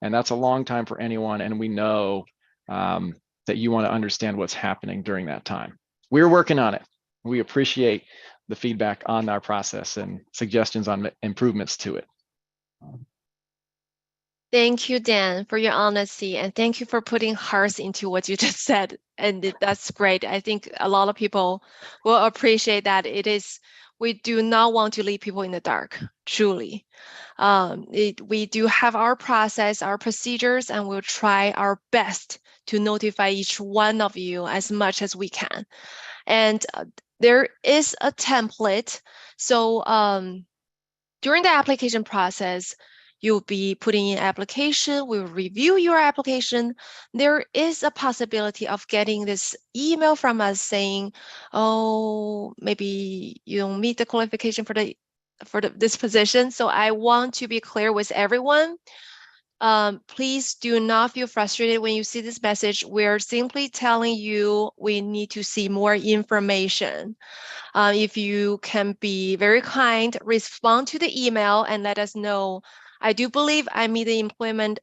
and that's a long time for anyone. And we know that you want to understand what's happening during that time. We're working on it. We appreciate the feedback on our process and suggestions on improvements to it. Thank you, Dan, for your honesty, and thank you for putting hearts into what you just said. And that's great. I think a lot of people will appreciate that. We do not want to leave people in the dark, truly. We do have our process, our procedures, and we'll try our best to notify each one of you as much as we can. And there is a template. So during the application process, you'll be putting in application, we'll review your application. There is a possibility of getting this email from us saying, oh, maybe you don't meet the qualification for this position. So I want to be clear with everyone. Please do not feel frustrated when you see this message. We're simply telling you we need to see more information. If you can be very kind, respond to the email and let us know, I do believe I meet the employment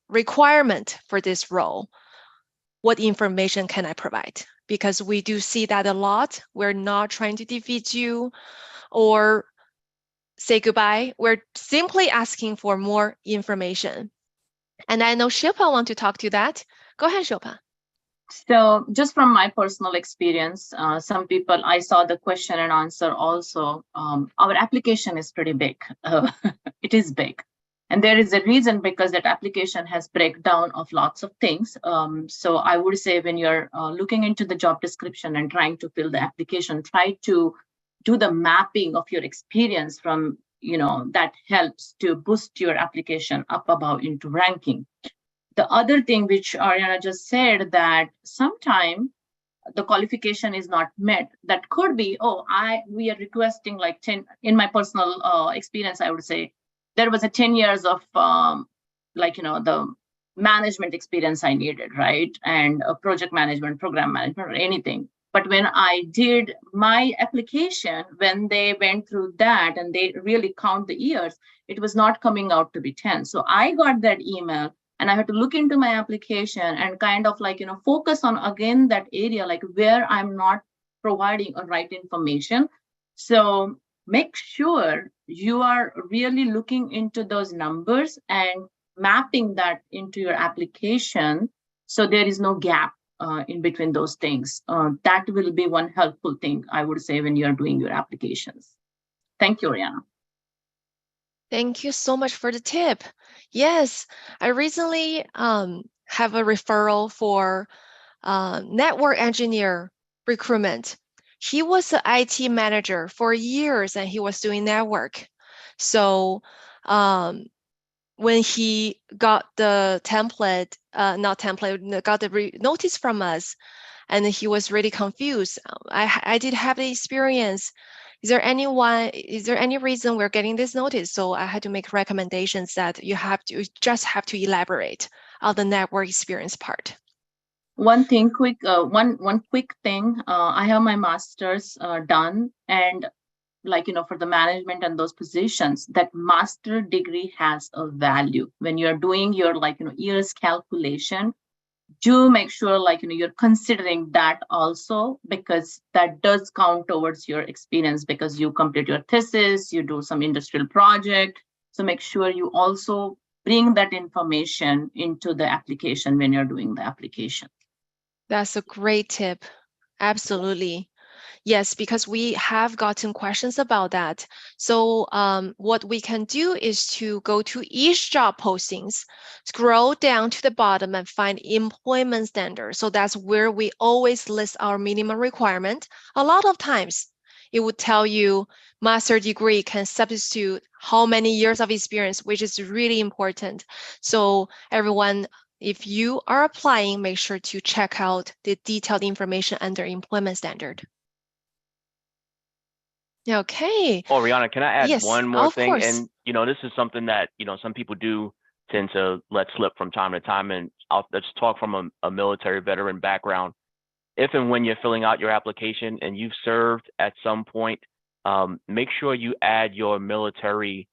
requirement for this role. What information can I provide? Because we do see that a lot. We're not trying to defeat you or say goodbye. We're simply asking for more information. And I know Shilpa wants to talk to that. Go ahead, Shilpa. So just from my personal experience, some people, I saw the question and answer also. Our application is pretty big. It is big. And there is a reason, because that application has breakdown of lots of things. So I would say when you're looking into the job description and trying to fill the application, try to do the mapping of your experience from, that helps to boost your application up above into ranking. The other thing which Ariana just said, that sometime the qualification is not met. That could be, we are requesting like 10, in my personal experience, I would say, there was a 10 years of the management experience I needed, right? And project management, program management, or anything. But when I did my application, when they went through that and they really count the years, it was not coming out to be 10. So I got that email and I had to look into my application and kind of focus on, again, that area, like where I'm not providing a right information. So make sure you are really looking into those numbers and mapping that into your application so there is no gap in between those things. That will be one helpful thing, I would say, when you're doing your applications. Thank you, Oriana. Thank you so much for the tip. Yes, I recently have a referral for network engineer recruitment. He was an IT manager for years and he was doing network. So when he got the template, got the notice from us, and he was really confused. I did have the experience. Is there any reason we're getting this notice? So I had to make recommendations that you just have to elaborate on the network experience part. One thing quick, one quick thing. I have my master's done, and for the management and those positions, that master degree has a value. When you're doing your years calculation, do make sure you're considering that also, because that does count towards your experience, because you complete your thesis, you do some industrial project. So make sure you also bring that information into the application when you're doing the application. That's a great tip. Absolutely. Yes, because we have gotten questions about that. So what we can do is to go to each job postings, scroll down to the bottom and find employment standard. So that's where we always list our minimum requirement. A lot of times it would tell you master degree can substitute how many years of experience, which is really important. So everyone, if you are applying, make sure to check out the detailed information under employment standard. Okay. Oriana, can I add Yes, one more of thing? course. And, this is something that, some people do tend to let slip from time to time. And let's talk from a military veteran background. If and when you're filling out your application and you've served at some point, make sure you add your military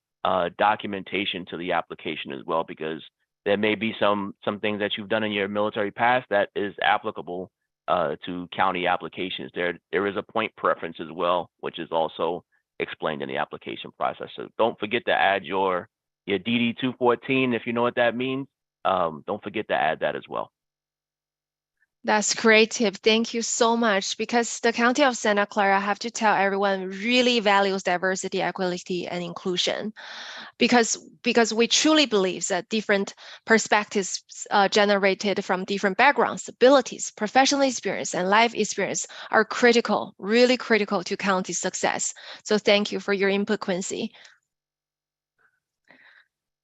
documentation to the application as well, because there may be some things that you've done in your military past that is applicable to county applications. There is a point preference as well, which is also explained in the application process. So don't forget to add your DD 214 if you know what that means. Don't forget to add that as well. That's great tip. Thank you so much. Because the County of Santa Clara, I have to tell everyone, really values diversity, equality, and inclusion. Because we truly believe that different perspectives generated from different backgrounds, abilities, professional experience, and life experience are critical, really critical to county success. So thank you for your input, Quincy.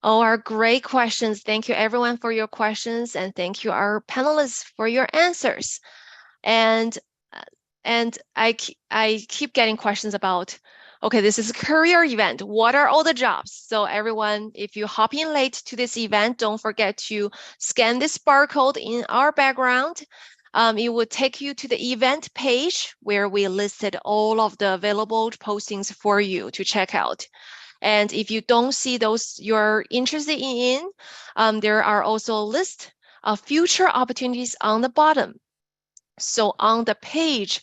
All our great questions. Thank you everyone for your questions, and thank you our panelists for your answers. And I keep getting questions about, okay, this is a career event. What are all the jobs? So everyone, if you hop in late to this event, don't forget to scan this barcode in our background. It will take you to the event page where we listed all of the available postings for you to check out. And if you don't see those you're interested in, there are also a list of future opportunities on the bottom. So on the page,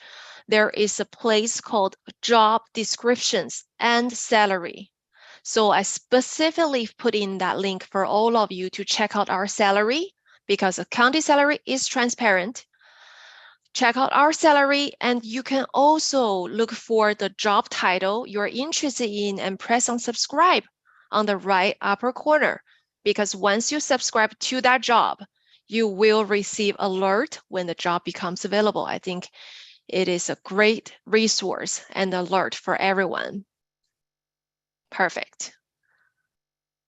there is a place called job descriptions and salary. So I specifically put in that link for all of you to check out our salary, because the county salary is transparent. Check out our salary, and you can also look for the job title you're interested in and press on subscribe on the right upper corner, because once you subscribe to that job, you will receive alert when the job becomes available. I think it is a great resource and alert for everyone. Perfect.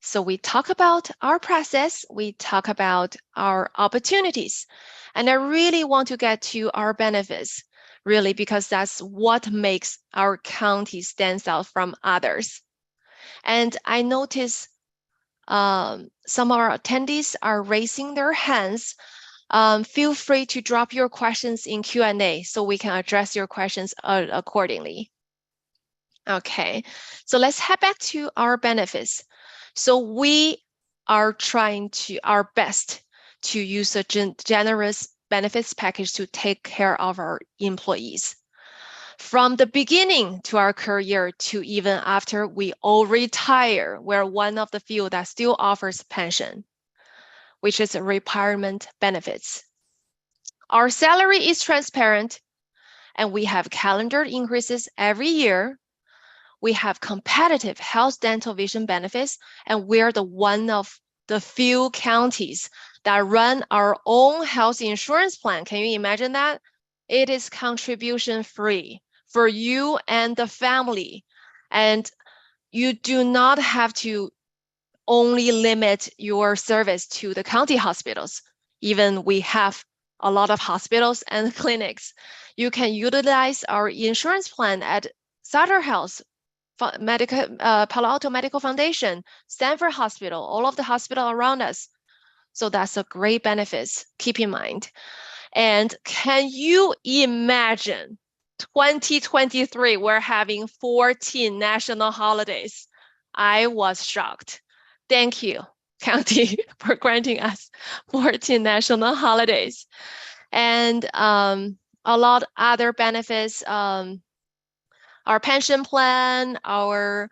So we talk about our process, we talk about our opportunities, and I really want to get to our benefits, really, because that's what makes our county stands out from others. And I notice some of our attendees are raising their hands. Feel free to drop your questions in Q&A so we can address your questions accordingly. Okay, so let's head back to our benefits. So we are trying our best to use a generous benefits package to take care of our employees. From the beginning to our career to even after we all retire, we're one of the few that still offers pension, which is retirement benefits. Our salary is transparent, and we have calendar increases every year. We have competitive health, dental, vision benefits, and we're one of the few counties that run our own health insurance plan. Can you imagine that? It is contribution free for you and the family. And you do not have to only limit your service to the county hospitals. Even we have a lot of hospitals and clinics. You can utilize our insurance plan at Sutter Health, Palo Alto Medical Foundation, Stanford Hospital, all of the hospitals around us. So that's a great benefit, keep in mind. And can you imagine 2023, we're having 14 national holidays. I was shocked. Thank you, County, for granting us 14 national holidays. And a lot other benefits, our pension plan, our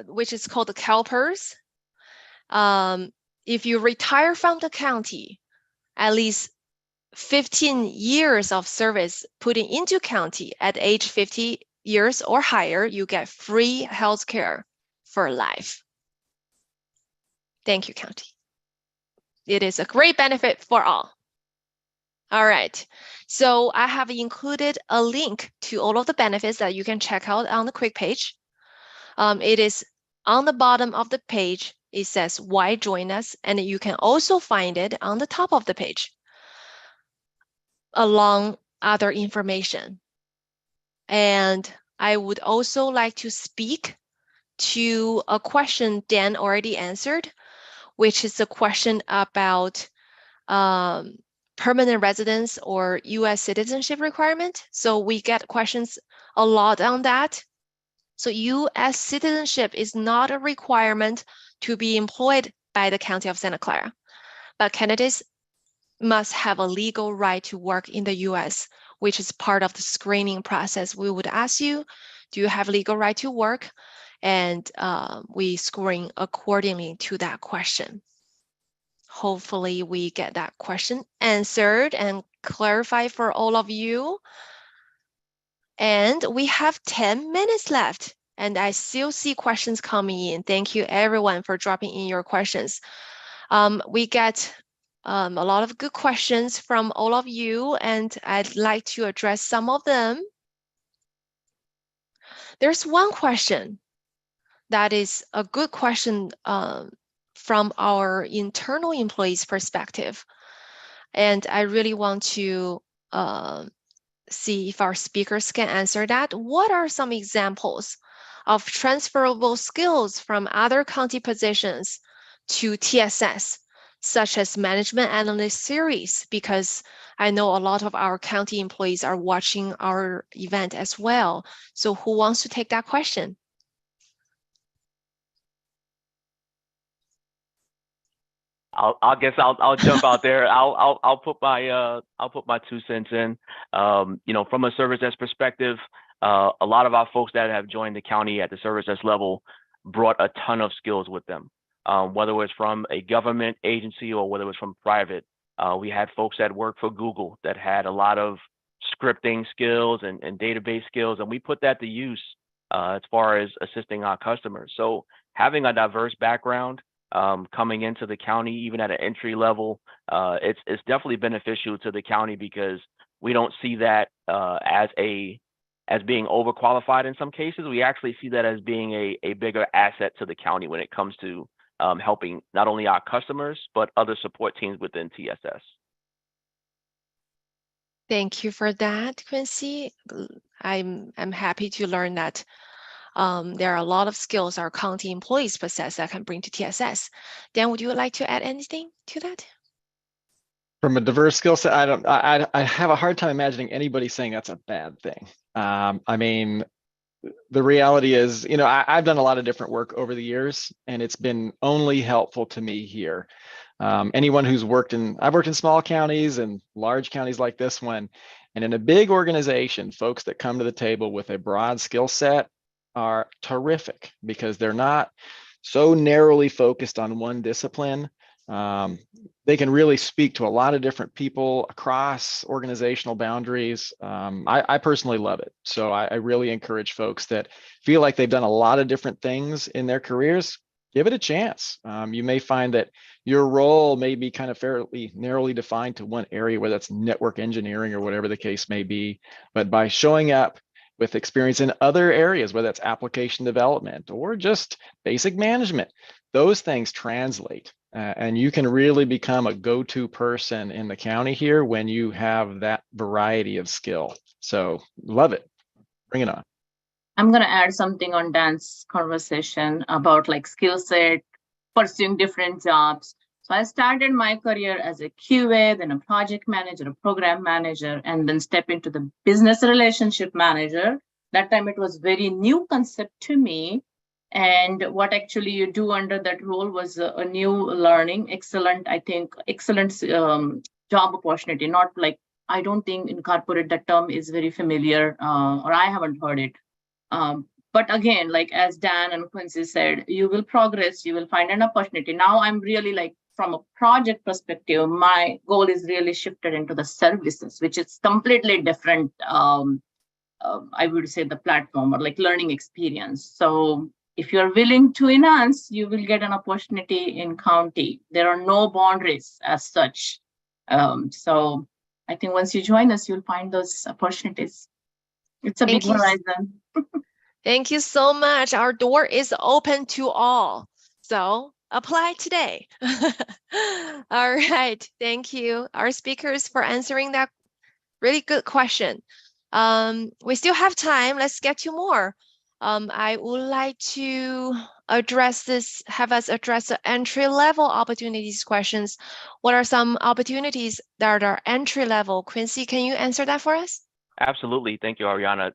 which is called the CalPERS. If you retire from the county, at least 15 years of service putting into county at age 50 years or higher, you get free health care for life. Thank you, county. It is a great benefit for all. All right, so I have included a link to all of the benefits that you can check out on the quick page. It is on the bottom of the page. It says why join us, and you can also find it on the top of the page along other information. And I would also like to speak to a question Dan already answered, which is a question about permanent residence or US citizenship requirement. So we get questions a lot on that. So US citizenship is not a requirement to be employed by the County of Santa Clara, but candidates must have a legal right to work in the US, which is part of the screening process. We would ask you, do you have legal right to work? And we screen accordingly to that question. Hopefully we get that question answered and clarified for all of you. And we have 10 minutes left, and I still see questions coming in. Thank you everyone for dropping in your questions. We get a lot of good questions from all of you, and I'd like to address some of them. There's one question that is a good question from our internal employees' perspective. And I really want to see if our speakers can answer that. What are some examples of transferable skills from other county positions to TSS, such as management analyst series? Because I know a lot of our county employees are watching our event as well. So who wants to take that question? I'll jump out there. I'll put my 2 cents in. You know, from a service desk perspective, a lot of our folks that have joined the county at the service desk level brought a ton of skills with them. Whether it was from a government agency or whether it was from private, we had folks that worked for Google that had a lot of scripting skills and database skills, and we put that to use as far as assisting our customers. So having a diverse background coming into the county, even at an entry level, it's definitely beneficial to the county because we don't see that as being overqualified in some cases. We actually see that as being a bigger asset to the county when it comes to helping not only our customers, but other support teams within TSS. Thank you for that, Quincy. I'm happy to learn that there are a lot of skills our county employees possess that can bring to TSS. Dan, would you like to add anything to that? From a diverse skill set, I have a hard time imagining anybody saying that's a bad thing. I mean, the reality is, you know, I've done a lot of different work over the years, and it's been only helpful to me here. Anyone who's I've worked in small counties and large counties like this one, and in a big organization, folks that come to the table with a broad skill set are terrific because they're not so narrowly focused on one discipline. They can really speak to a lot of different people across organizational boundaries. I personally love it. So I really encourage folks that feel like they've done a lot of different things in their careers, give it a chance. You may find that your role may be kind of fairly narrowly defined to one area, whether that's network engineering or whatever the case may be. But by showing up with experience in other areas, whether that's application development or just basic management, those things translate. And you can really become a go-to person in the county here when you have that variety of skill. So love it. Bring it on. I'm going to add something on Dan's conversation about like skill set, pursuing different jobs. So I started my career as a QA, then a project manager, a program manager, and then step into the business relationship manager. That time it was very new concept to me. And what actually you do under that role was a new learning, excellent job opportunity. Not like, I don't think in corporate that term is very familiar, or I haven't heard it. But again, like as Dan and Quincy said, you will progress, you will find an opportunity. Now I'm really like from a project perspective, my goal is really shifted into the services, which is completely different. I would say the platform or like learning experience. So if you're willing to enhance, you will get an opportunity in county. There are no boundaries as such. So I think once you join us, you'll find those opportunities. It's a big Thank you. horizon. Thank you so much. Our door is open to all. So apply today. All right. Thank you, our speakers, for answering that really good question. We still have time. Let's get to more. I would like to have us address the entry-level opportunities questions. What are some opportunities that are entry-level? Quincy, can you answer that for us? Absolutely. Thank you, Ariana.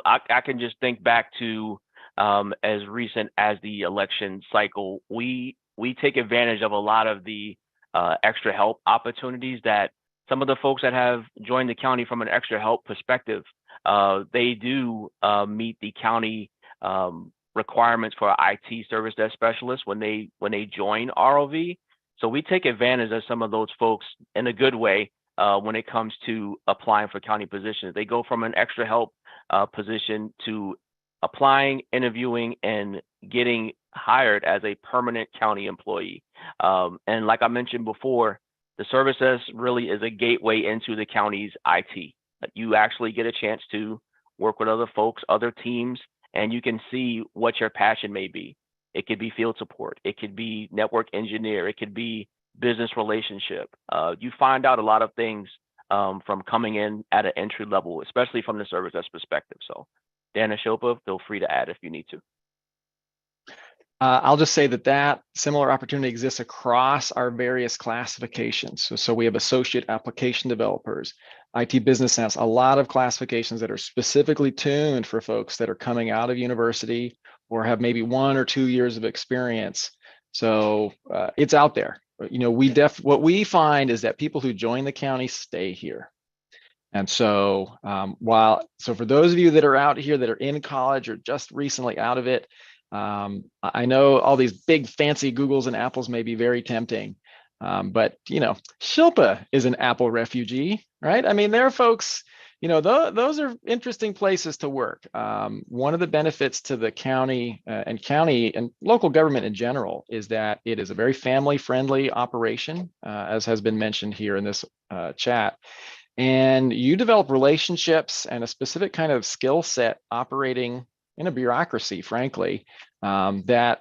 I can just think back to as recent as the election cycle. We take advantage of a lot of the extra help opportunities that some of the folks that have joined the county from an extra help perspective, they do meet the county requirements for IT service desk specialists when they join ROV. So we take advantage of some of those folks in a good way when it comes to applying for county positions. They go from an extra help position to applying, interviewing, and getting hired as a permanent county employee. And like I mentioned before, the service desk really is a gateway into the county's IT. You actually get a chance to work with other folks, other teams, and you can see what your passion may be. It could be field support. It could be network engineer. It could be business relationship. You find out a lot of things from coming in at an entry level, especially from the service desk perspective. So Dan and Shilpa, feel free to add if you need to. I'll just say that similar opportunity exists across our various classifications. So we have associate application developers, IT business analysts, a lot of classifications that are specifically tuned for folks that are coming out of university or have maybe 1 or 2 years of experience. So it's out there. What we find is that people who join the county stay here. And so for those of you that are out here that are in college or just recently out of it, I know all these big fancy Googles and Apples may be very tempting, but Shilpa is an Apple refugee, right? I mean, there are folks, those are interesting places to work. One of the benefits to the county and local government in general is that it is a very family-friendly operation, as has been mentioned here in this chat. And you develop relationships and a specific kind of skill set operating in a bureaucracy, frankly, that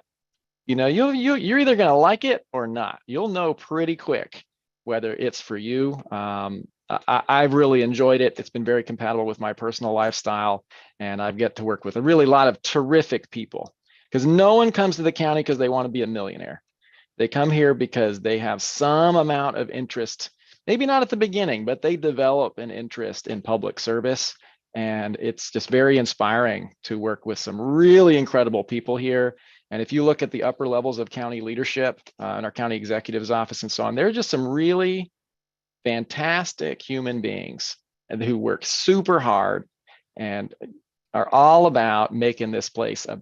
you're either going to like it or not. You'll know pretty quick whether it's for you. I've really enjoyed it. It's been very compatible with my personal lifestyle, and I've get to work with a really lot of terrific people. Because no one comes to the county because they want to be a millionaire. They come here because they have some amount of interest. Maybe not at the beginning, but they develop an interest in public service. And it's just very inspiring to work with some really incredible people here. And if you look at the upper levels of county leadership in our county executive's office and so on, there are just some really fantastic human beings who work super hard and are all about making this place a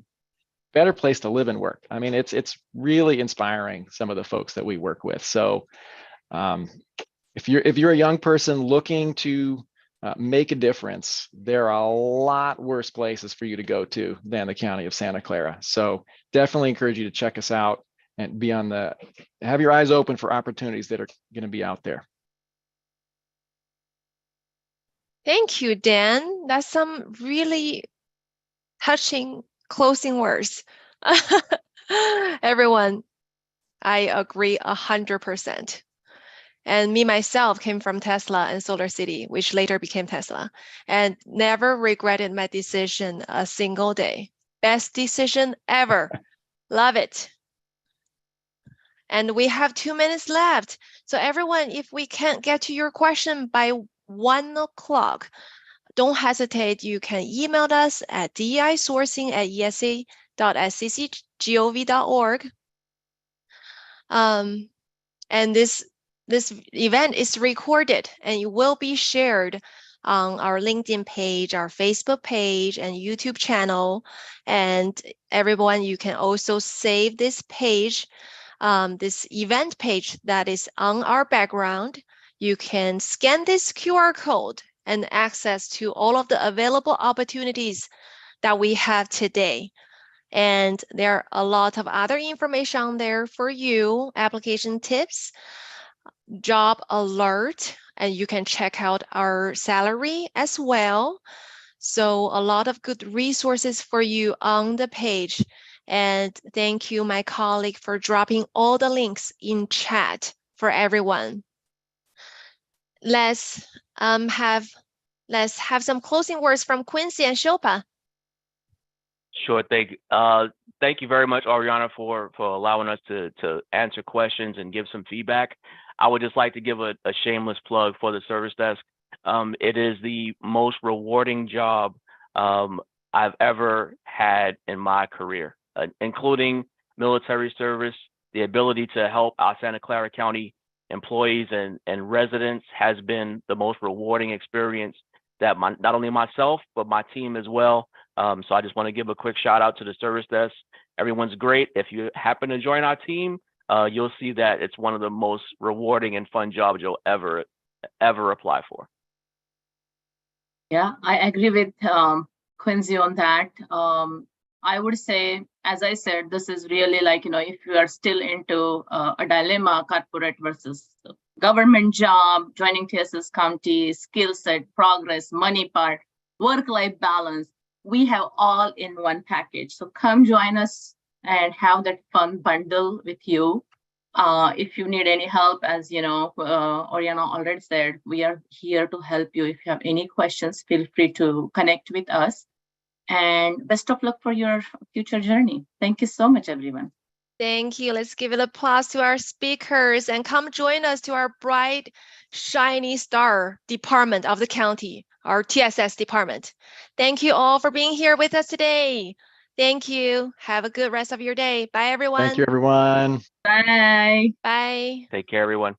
better place to live and work. I mean, it's really inspiring, some of the folks that we work with. So if you're a young person looking to make a difference, there are a lot worse places for you to go to than the county of Santa Clara. So definitely encourage you to check us out and have your eyes open for opportunities that are going to be out there. Thank you, Dan. That's some really touching closing words. Everyone, I agree 100%. And me, myself, came from Tesla and Solar City, which later became Tesla, and never regretted my decision a single day. Best decision ever. Love it. And we have 2 minutes left. So everyone, if we can't get to your question by 1 o'clock, don't hesitate. You can email us at deisourcing@esa.scc.gov.org. And this event is recorded and it will be shared on our LinkedIn page, our Facebook page, and YouTube channel. And everyone, you can also save this page this event page that is on our background. You can scan this QR code and access to all of the available opportunities that we have today. And there are a lot of other information on there for you, application tips, job alert, and you can check out our salary as well. So a lot of good resources for you on the page. And thank you, my colleague, for dropping all the links in chat for everyone. Let's have some closing words from Quincy and Shilpa. Sure. Thank you very much, Ariana, for allowing us to answer questions and give some feedback. I would just like to give a shameless plug for the service desk. It is the most rewarding job I've ever had in my career, including military service. The ability to help our Santa Clara County employees and residents has been the most rewarding experience that not only myself, but my team as well. So I just want to give a quick shout out to the service desk. Everyone's great. If you happen to join our team, you'll see that it's one of the most rewarding and fun jobs you'll ever apply for. Yeah, I agree with Quincy on that. I would say, as I said, this is really like, if you are still into a dilemma, corporate versus government job, joining TSS County, skill set, progress, money part, work-life balance, we have all in one package. So come join us and have that fun bundle with you. If you need any help, as Oriana already said, we are here to help you. If you have any questions, feel free to connect with us. And best of luck for your future journey. Thank you so much, everyone. Thank you. Let's give an applause to our speakers and come join us to our bright, shiny star department of the county, our TSS department. Thank you all for being here with us today. Thank you. Have a good rest of your day. Bye, everyone. Thank you, everyone. Bye. Bye. Take care, everyone.